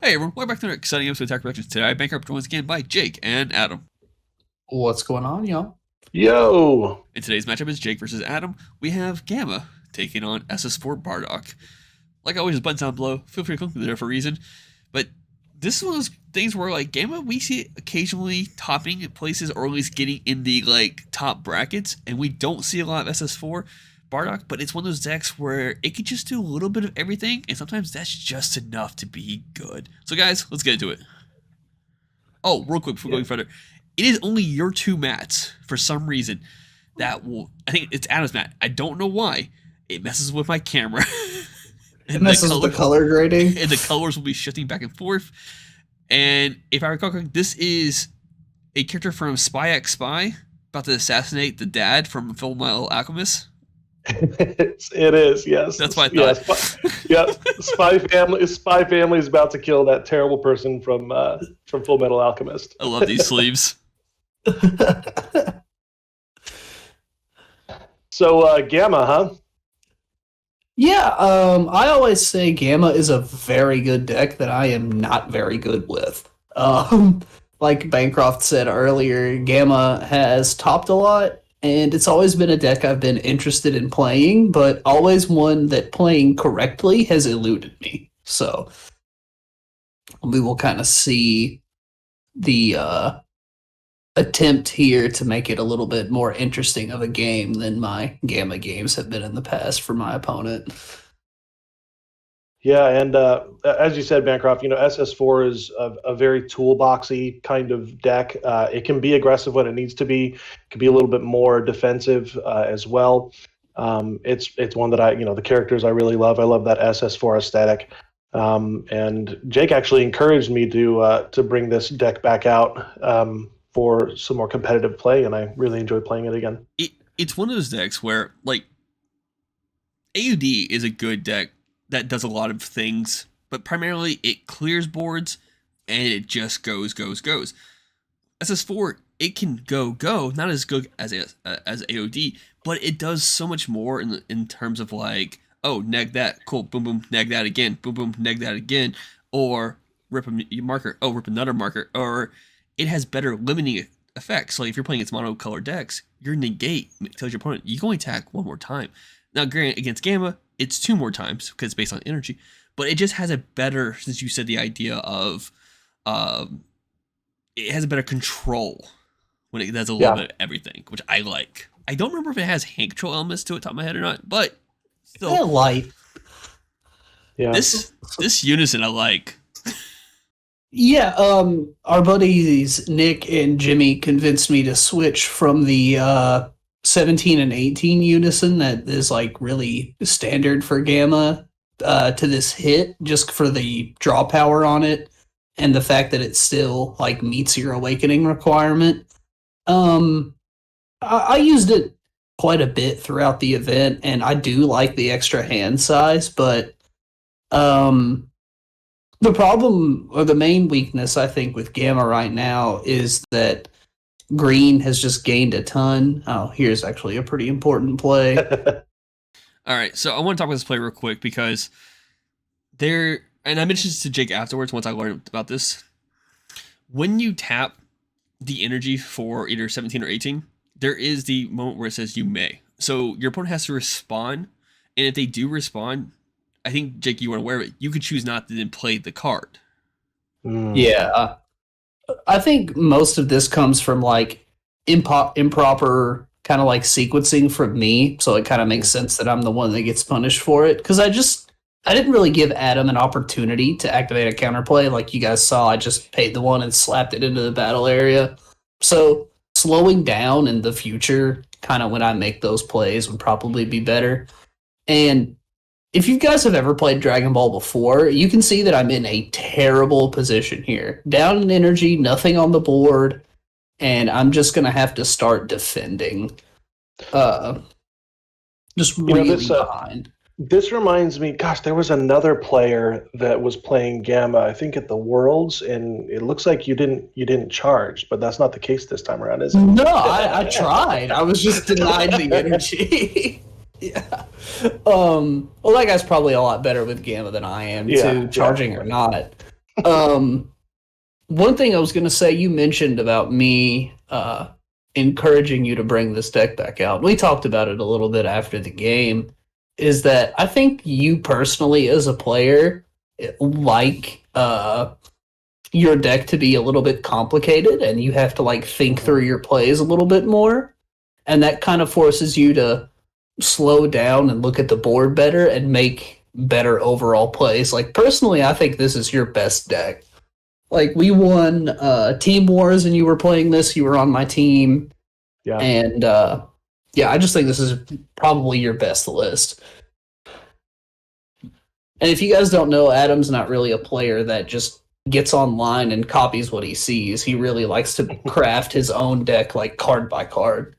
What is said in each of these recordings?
Hey everyone, welcome back to another exciting episode of Attack Productions. Today I bankrupt once again by Jake and Adam. What's going on, y'all? Yo! In today's matchup is Jake versus Adam. We have Gamma taking on SS4 Bardock. Like always, the buttons down below. Feel free to click there for a reason. But this is one of those things where like Gamma, we see it occasionally topping places or at least getting in the like top brackets, and we don't see a lot of SS4 Bardock, but it's one of those decks where it can just do a little bit of everything, and sometimes that's just enough to be good. So guys, let's get into it. Oh, real quick before going further, it is only your two mats for some reason that will. I think it's Adam's mat. I don't know why. It messes with my camera. It messes with the color grading, and the colors will be shifting back and forth. And if I recall correctly, this is a character from Spy X Spy about to assassinate the dad from Full Metal Alchemist. It is, yes. That's what I thought. Spy family is about to kill that terrible person from Full Metal Alchemist. I love these sleeves. So Gamma, huh? Yeah, I always say Gamma is a very good deck that I am not very good with. Like Bancroft said earlier, Gamma has topped a lot, and it's always been a deck I've been interested in playing, but always one that playing correctly has eluded me. So we will kind of see the attempt here to make it a little bit more interesting of a game than my Gamma games have been in the past for my opponent. Yeah, and as you said, Bancroft, SS4 is a very toolboxy kind of deck. It can be aggressive when it needs to be. It can be a little bit more defensive as well. It's one that the characters I really love. I love that SS4 aesthetic. And Jake actually encouraged me to bring this deck back out for some more competitive play, and I really enjoy playing it again. It's one of those decks where, like, AUD is a good deck that does a lot of things, but primarily it clears boards, and it just goes. SS4, it can go, not as good as AOD, but it does so much more in terms of, like, oh, neg that, cool, boom, boom, neg that again, boom, boom, neg that again, or rip a marker, oh, rip another marker, or it has better limiting effects. So if you're playing its monocolor decks, your negate tells your opponent, you can only attack one more time. Now, granted, against Gamma, it's two more times because it's based on energy, but it just has a better, since you said the idea of, it has a better control when it does a little bit of everything, which I like. I don't remember if it has hand control elements to it, top of my head or not, but still. Light. Yeah. This unison I like. Yeah, our buddies Nick and Jimmy convinced me to switch from the 17 and 18 unison that is like really standard for Gamma to this hit, just for the draw power on it and the fact that it still like meets your awakening requirement. I used it quite a bit throughout the event, and I do like the extra hand size, but the problem, or the main weakness, I think, with Gamma right now is that green has just gained a ton. Oh, here's actually a pretty important play. All right, so I want to talk about this play real quick because and I mentioned this to Jake afterwards once I learned about this. When you tap the energy for either 17 or 18, there is the moment where it says you may. So your opponent has to respond, and if they do respond, I think, Jake, you weren't aware of it, you could choose not to then play the card. Yeah. I think most of this comes from like improper kind of like sequencing from me, so it kind of makes sense that I'm the one that gets punished for it, because I didn't really give Adam an opportunity to activate a counterplay. Like you guys saw, I just paid the one and slapped it into the battle area. So slowing down in the future, kind of when I make those plays, would probably be better. And if you guys have ever played Dragon Ball before, you can see that I'm in a terrible position here. Down in energy, nothing on the board, and I'm just going to have to start defending. Just really behind. This reminds me, gosh, there was another player that was playing Gamma, I think at the Worlds, and it looks like you didn't charge, but that's not the case this time around, is it? No, I tried. I was just denied the energy. Yeah. Well, that guy's probably a lot better with Gamma than I am, too, charging or not. One thing I was going to say, you mentioned about me encouraging you to bring this deck back out. We talked about it a little bit after the game. Is that I think you personally, as a player, like your deck to be a little bit complicated, and you have to like think through your plays a little bit more, and that kind of forces you to slow down and look at the board better and make better overall plays. Like personally, I think this is your best deck. Like we won Team Wars and you were playing this, you were on my team. Yeah. And yeah, I just think this is probably your best list. And if you guys don't know, Adam's not really a player that just gets online and copies what he sees. He really likes to craft his own deck like card by card.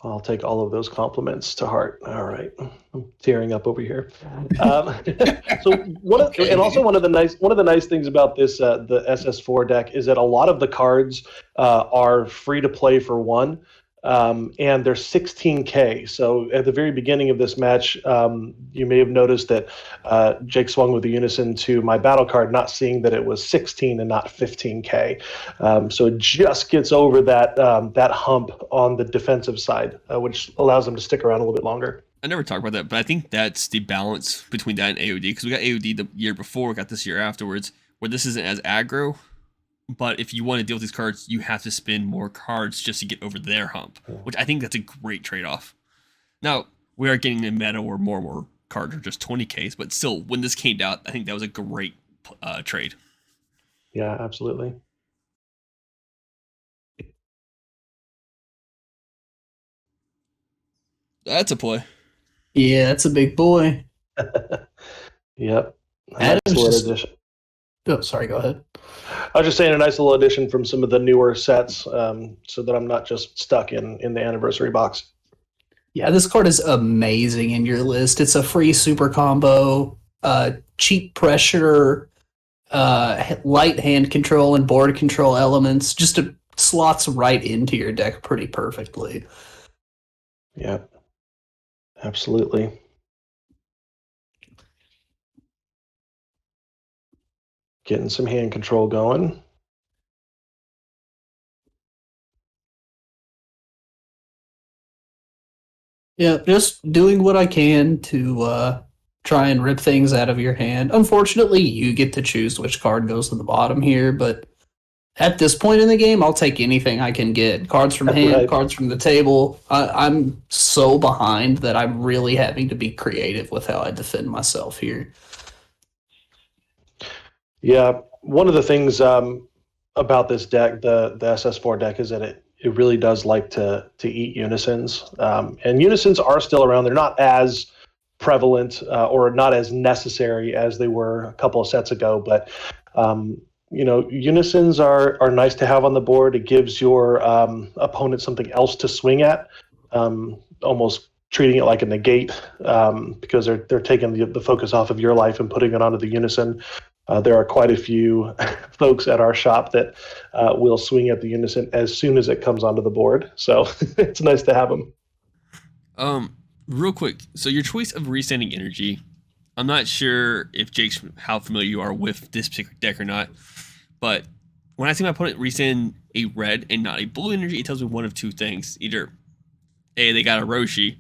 I'll take all of those compliments to heart. All right, I'm tearing up over here. So and also one of the nice things about this the SS4 deck is that a lot of the cards are free to play for one, and they're 16K. So at the very beginning of this match, you may have noticed that Jake swung with the unison to my battle card, not seeing that it was 16 and not 15K. So it just gets over that hump on the defensive side, which allows them to stick around a little bit longer. I never talked about that, but I think that's the balance between that and AOD, because we got AOD the year before, we got this year afterwards, where this isn't as aggro. But if you want to deal with these cards, you have to spin more cards just to get over their hump, which I think that's a great trade-off. Now, we are getting a meta where more and more cards are just 20Ks, but still, when this came out, I think that was a great trade. Yeah, absolutely. That's a play. Yeah, that's a big boy. Yep. Adam's Nice little just- addition. Oh, sorry, go ahead. I was just saying a nice little addition from some of the newer sets, so that I'm not just stuck in the anniversary box. Yeah, this card is amazing in your list. It's a free super combo, cheap pressure, light hand control and board control elements. Just slots right into your deck pretty perfectly. Yeah, absolutely. Getting some hand control going. Yeah, just doing what I can to try and rip things out of your hand. Unfortunately, you get to choose which card goes to the bottom here, but at this point in the game, I'll take anything I can get. Cards from hand, Right. cards from the table. I'm so behind that I'm really having to be creative with how I defend myself here. Yeah, one of the things about this deck, the SS4 deck, is that it really does like to eat unisons, and unisons are still around. They're not as prevalent or not as necessary as they were a couple of sets ago, but unisons are nice to have on the board. It gives your opponent something else to swing at, almost treating it like a negate, because they're taking the focus off of your life and putting it onto the unison. There are quite a few folks at our shop that will swing at the unison as soon as it comes onto the board. So it's nice to have them. Real quick, so your choice of Restanding Energy, I'm not sure if Jake's how familiar you are with this particular deck or not, but when I see my opponent restand a red and not a blue energy, it tells me one of two things. Either A, they got a Roshi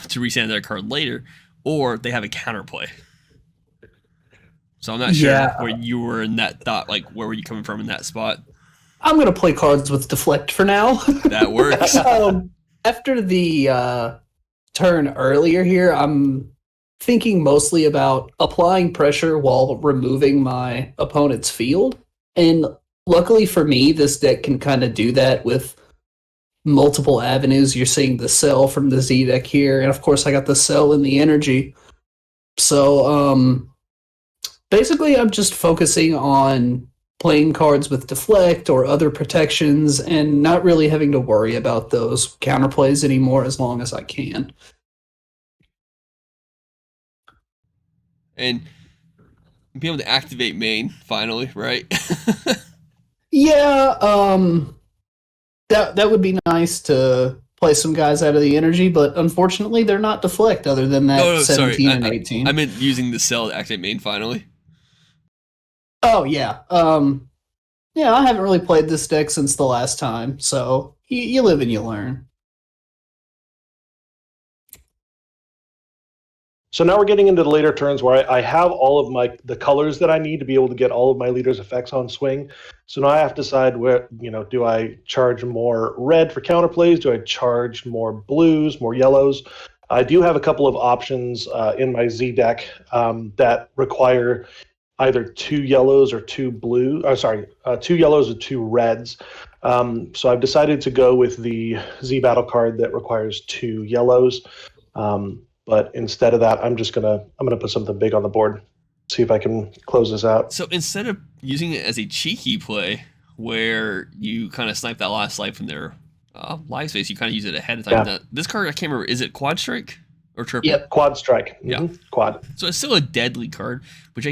to restand their card later, or they have a counterplay. So I'm not sure where you were in that thought, like where were you coming from in that spot? I'm going to play cards with Deflect for now. That works. After the turn earlier here, I'm thinking mostly about applying pressure while removing my opponent's field. And luckily for me, this deck can kind of do that with multiple avenues. You're seeing the cell from the Z deck here, and of course I got the cell in the energy. So basically I'm just focusing on playing cards with Deflect or other protections and not really having to worry about those counterplays anymore as long as I can. And be able to activate main finally, right? Yeah, that would be nice to play some guys out of the energy, but unfortunately they're not deflect other than that 17 sorry. and 18. I meant using the cell to activate main finally. Oh, yeah. Yeah, I haven't really played this deck since the last time, so you live and you learn. So now we're getting into the later turns where I have all of the colors that I need to be able to get all of my leaders' effects on swing. So now I have to decide where, do I charge more red for counterplays? Do I charge more blues, more yellows? I do have a couple of options in my Z deck that require either 2 yellows or 2 blue. 2 yellows or 2 reds. So I've decided to go with the Z battle card that requires 2 yellows. But instead of that, I'm gonna put something big on the board. See if I can close this out. So instead of using it as a cheeky play, where you kind of snipe that last life from their life space, you kind of use it ahead of time. Yeah. This card, I can't remember, is it quad strike or triple? Yep. Quad strike. Yeah. Quad. So it's still a deadly card, which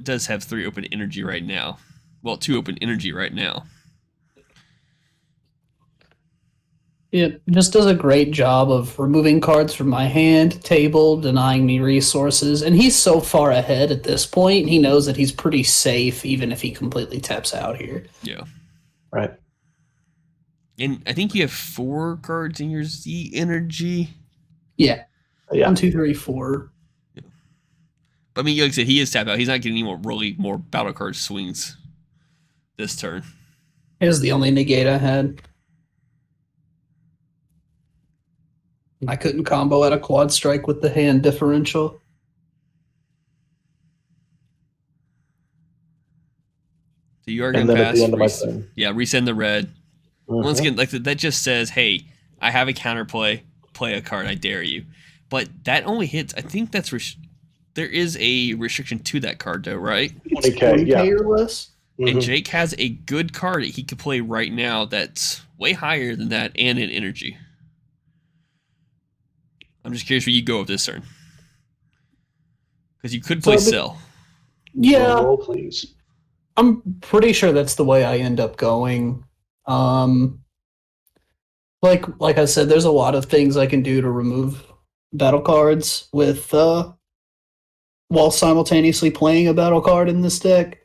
does have 3 open energy right now. Well, 2 open energy right now. It just does a great job of removing cards from my hand, table, denying me resources, and he's so far ahead at this point, he knows that he's pretty safe even if he completely taps out here. Yeah. Right. And I think you have 4 cards in your Z energy. Yeah. Yeah. 1, 2, 3, 4. Yeah. But I mean, like I said, he is tapped out. He's not getting any more battle card swings this turn. Here's the only negate I had. I couldn't combo out a quad strike with the hand differential. So you are And going to then at pass. the end of my turn. Yeah, resend the red. Once Mhm. again, like that just says, "Hey, I have a counterplay. Play a card. I dare you." But that only hits. I think that's there is a restriction to that card, though, right? It's 20K, yeah. or less. And Mhm. Jake has a good card that he could play right now that's way higher than that and in energy. I'm just curious where you go with this turn. Because you could play Cell. Yeah, Roll, please. I'm pretty sure that's the way I end up going. Like I said, there's a lot of things I can do to remove battle cards with while simultaneously playing a battle card in this deck.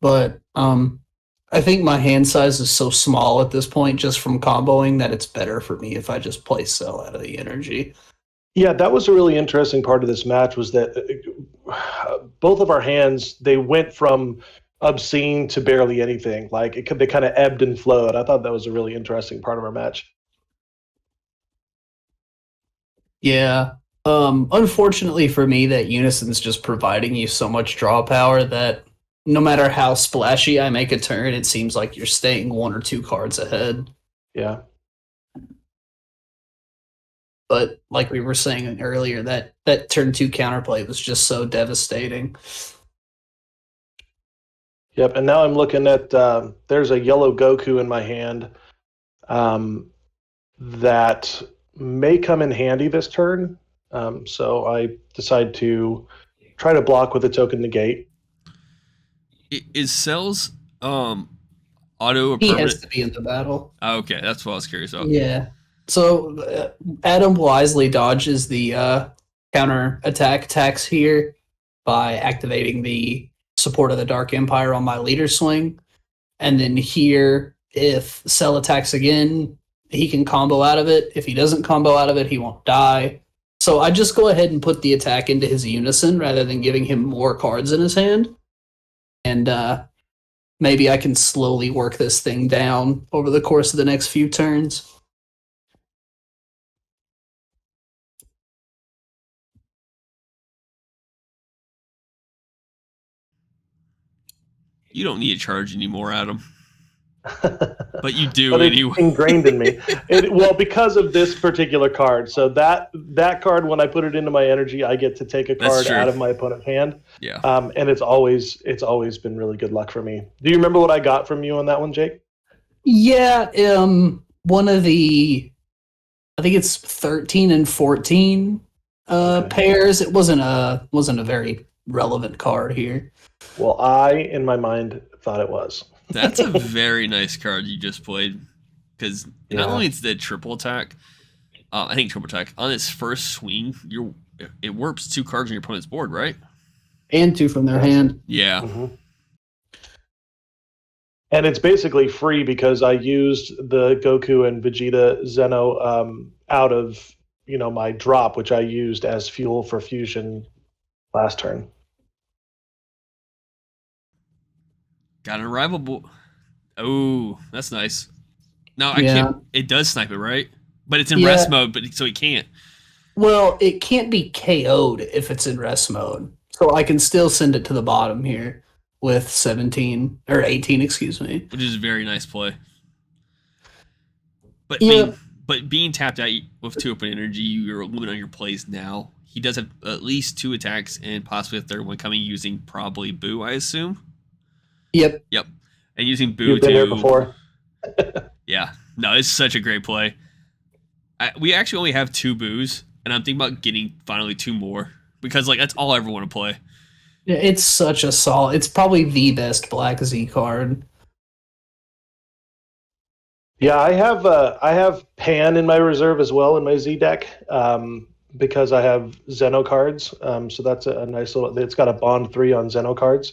But I think my hand size is so small at this point just from comboing that it's better for me if I just play Cell out of the energy. Yeah, that was a really interesting part of this match was that both of our hands, they went from obscene to barely anything. Like they kind of ebbed and flowed. I thought that was a really interesting part of our match. Yeah. Unfortunately for me, that Unison's just providing you so much draw power that no matter how splashy I make a turn, it seems like you're staying 1 or 2 cards ahead. Yeah. But like we were saying earlier, that turn 2 counterplay was just so devastating. Yep, and now I'm looking at there's a yellow Goku in my hand that may come in handy this turn. So I decide to try to block with a token negate. Is Cell's auto a He permanent? has to be in the battle. Oh, okay, that's what I was curious about. Yeah. So Adam wisely dodges the counter attack attacks here by activating the support of the Dark Empire on my leader swing. And then here, if Cell attacks again, he can combo out of it. If he doesn't combo out of it, he won't die. So I just go ahead and put the attack into his Unison rather than giving him more cards in his hand. And maybe I can slowly work this thing down over the course of the next few turns. You don't need to charge anymore, Adam. But you do But it's anyway. ingrained in me. Well, because of this particular card. So that card, when I put it into my energy, I get to take a That's card true. out of my opponent's hand. Yeah. And it's always been really good luck for me. Do you remember what I got from you on that one, Jake? Yeah, one of the, I think it's 13 and 14 Okay. pairs. It wasn't a very relevant card here. Well, I, in my mind, thought it was. That's a very nice card you just played. because not only it's the triple attack, I think triple attack on its first swing, it warps 2 cards on your opponent's board, right? And 2 from their hand. Yeah. Mm-hmm. And it's basically free because I used the Goku and Vegeta Zeno out of my drop, which I used as fuel for fusion last turn. Got an arrival. Oh, that's nice. No, I can't. It does snipe it, right? But it's in rest mode, so it can't. Well, it can't be KO'd if it's in rest mode. So I can still send it to the bottom here with 17 or 18, excuse me. Which is a very nice play. But being tapped out with 2 open energy, you're limited on your plays now. He does have at least 2 attacks and possibly a third one coming using probably Boo, I assume. Yep. And using Boo You've been there before. Yeah. No, it's such a great play. We actually only have 2 Boos, and I'm thinking about getting finally 2 more because that's all I ever want to play. Yeah, it's such a solid. It's probably the best Black Z card. Yeah, I have Pan in my reserve as well in my Z deck because I have Zeno cards. So that's a nice little. It's got a bond 3 on Zeno cards.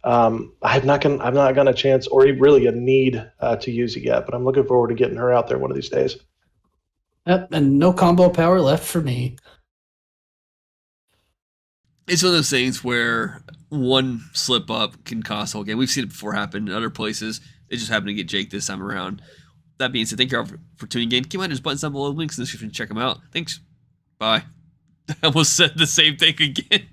I'm not gonna chance or really a need to use it yet, but I'm looking forward to getting her out there one of these days. Yep, and no combo power left for me. It's one of those things where one slip up can cost the whole game. We've seen it before happen in other places. It just happened to get Jake this time around. That being said, thank you all for tuning in. Keep on just buttons down below, links in the description, check them out. Thanks. Bye. I almost said the same thing again.